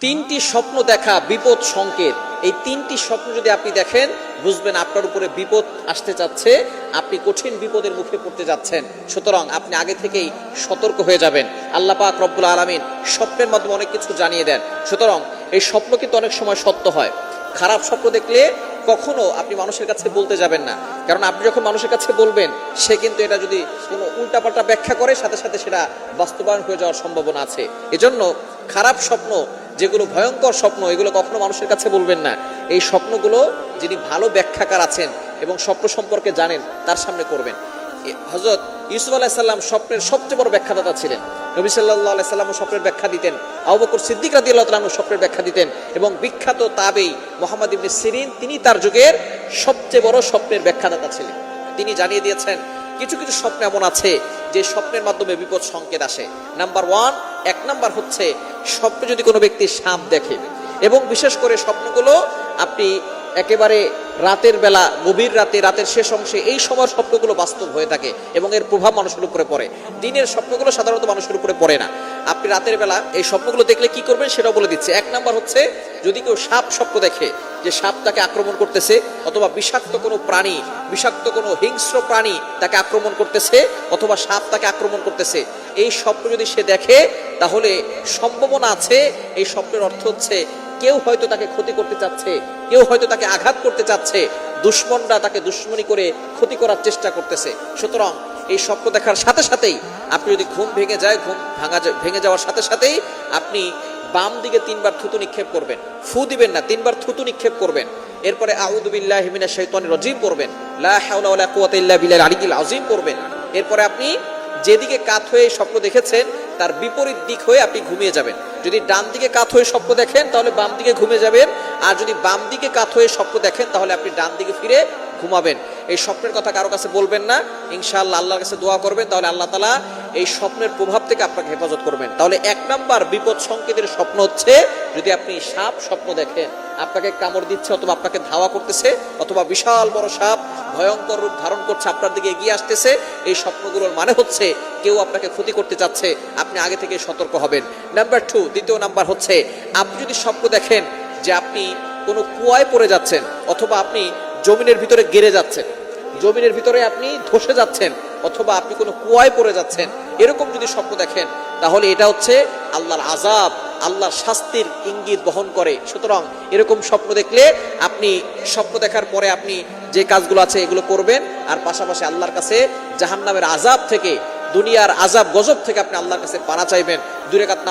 তিনটি স্বপ্ন দেখা বিপদ সংকেত। এই তিনটি স্বপ্ন যদি আপনি দেখেন, বুঝবেন আপনার উপরে বিপদ আসতে যাচ্ছে, আপনি কঠিন বিপদের মুখে পড়তে যাচ্ছেন। সুতরাং আপনি আগে থেকেই সতর্ক হয়ে যাবেন। আল্লাহ পাক রব্বুল আলামিন স্বপ্নের মাধ্যমে অনেক কিছু জানিয়ে দেন। সুতরাং এই স্বপ্ন কিন্তু অনেক সময় সত্য হয়। খারাপ স্বপ্ন দেখলে কখনো আপনি মানুষের কাছে বলতে যাবেন না, কারণ আপনি যখন মানুষের কাছে বলবেন, সে কিন্তু এটা যদি কোনো উল্টাপাল্টা ব্যাখ্যা করে, সাথে সাথে সেটা বাস্তবায়ন হয়ে যাওয়ার সম্ভাবনা আছে। এজন্য খারাপ স্বপ্ন, যেগুলো ভয়ঙ্কর স্বপ্ন, এগুলো কখনো মানুষের কাছে বলবেন না। এই স্বপ্নগুলো যিনি ভালো ব্যাখ্যাকার আছেন এবং স্বপ্ন সম্পর্কে জানেন, তার সামনে করবেন। হযরত ইউসুফ আলাইহিস সালাম স্বপ্নের সবচেয়ে বড় ব্যাখ্যাদাতা ছিলেন। নবী সাল্লাল্লাহু আলাইহি সাল্লাম স্বপ্নের ব্যাখ্যা দিতেন, আবু বকর সিদ্দিক রাদিয়াল্লাহু তাআলা স্বপ্নের ব্যাখ্যা দিতেন, এবং বিখ্যাত তাবেঈ মুহাম্মদ ইবনে সিরিন, তিনি তার যুগের সবচেয়ে বড় স্বপ্নের ব্যাখ্যাদাতা ছিলেন। তিনি জানিয়ে দিয়েছেন কিছু কিছু স্বপ্ন এমন আছে যে স্বপ্নের মাধ্যমে বিপদ সংকেত আসে। নাম্বার 1, 1 নাম্বার হচ্ছে স্বপ্নে যদি কোনো ব্যক্তি সাপ দেখে, এবং বিশেষ করে স্বপ্নগুলো আপনি একেবারে রাতের বেলা, গভীর রাতে, রাতের শেষ অংশে, এই সময় স্বপ্নগুলো বাস্তব হয়ে থাকে এবং এর প্রভাব মানুষের উপরে পড়ে। দিনের স্বপ্নগুলো সাধারণত মানুষের উপরে পড়ে না। আপনি রাতের বেলা এই স্বপ্নগুলো দেখলে কি করবেন সেটাও বলে দিচ্ছে। 1 নাম্বার হচ্ছে, যদি কেউ সাপ স্বপ্ন দেখে যে সাপ তাকে আক্রমণ করতেছে, অথবা বিষাক্ত কোনো প্রাণী, বিষাক্ত কোনো হিংস্র প্রাণী তাকে আক্রমণ করতেছে, অথবা সাপ তাকে আক্রমণ করতেছে, এই স্বপ্ন যদি সে দেখে, তাহলে সম্ভাবনা আছে এই স্বপ্নের অর্থ হচ্ছে কেউ হয়তো তাকে ক্ষতি করতে চাচ্ছে, কেউ হয়তো তাকে আঘাত করতে চাচ্ছে, দুশমনরা তাকে দুশমনি করে ক্ষতি করার চেষ্টা করতেছে। সুতরাং এই স্বপ্ন দেখার সাথে সাথেই আপনি যদি ঘুম ভেঙে যায়, ভেঙে যাওয়ার সাথে সাথেই আপনি বাম দিকে 3 বার থুতু নিক্ষেপ করবেন। ফু দিবেন না, 3 বার থুতু নিক্ষেপ করবেন। এরপরে আউযু বিল্লাহি মিনাশ শাইতানির রাজিম পড়বেন, লা হাওলা ওয়ালা কুওয়াতা ইল্লা বিল্লাহিল আলিয়্যিল আযীম পড়বেন। এরপরে আপনি যেদিকে কাত হয়ে স্বপ্ন দেখেছেন তার বিপরীত দিক হয়ে আপনি ঘুমিয়ে যাবেন। যদি ডান দিকে কাত হয়ে স্বপ্ন দেখেন তাহলে বাম দিকে ঘুমিয়ে যাবেন, আর যদি বাম দিকে কাত হয়ে স্বপ্ন দেখেন তাহলে আপনি ডান দিকে ফিরে ঘুমাবেন। এই স্বপ্নের কথা কারো কাছে বলবেন না, ইনশাআল্লাহ আল্লাহর কাছে দোয়া করবেন, তাহলে আল্লাহ তাআলা এই স্বপ্নের প্রভাব থেকে আপনাকে হেফাজত করবেন। তাহলে 1 নাম্বার বিপদ সংকেতের স্বপ্ন হচ্ছে, যদি আপনি সাপ স্বপ্ন দেখেন, আপনাকে কামড় দিচ্ছে, অথবা আপনাকে ধাওয়া করতেছে, অথবা বিশাল বড় সাপ ভয়ঙ্কর রূপ ধারণ করছে, আপনার দিকে এগিয়ে আসতেছে, এই স্বপ্নগুলোর মানে হচ্ছে কেউ আপনাকে ক্ষতি করতে চাচ্ছে, আপনি আগে থেকে সতর্ক হবেন। নাম্বার 2, দ্বিতীয় নাম্বার হচ্ছে, আপনি যদি স্বপ্ন দেখেন যে আপনি কোনো কুয়ায় পড়ে যাচ্ছেন, অথবা আপনি জমিনের ভিতরে গেড়ে যাচ্ছেন, জমিনের ভিতরে আপনি ধসে যাচ্ছেন, অথবা আপনি কোনো কুয়ায় পড়ে যাচ্ছেন, এরকম যদি স্বপ্ন দেখেন, তাহলে এটা হচ্ছে আল্লাহর আযাব, আল্লাহর শাস্তির ইঙ্গিত বহন করে। সুতরাং এরকম স্বপ্ন দেখলে আপনি স্বপ্ন দেখার পরে আপনি যে কাজগুলো আছে এগুলো করবেন, আর পাশাপাশি আল্লাহর কাছে জাহান্নামের আযাব থেকে, দুনিয়ার আযাব গজব থেকে আপনি আল্লাহর কাছে পানা চাইবেন। 2 রাকাত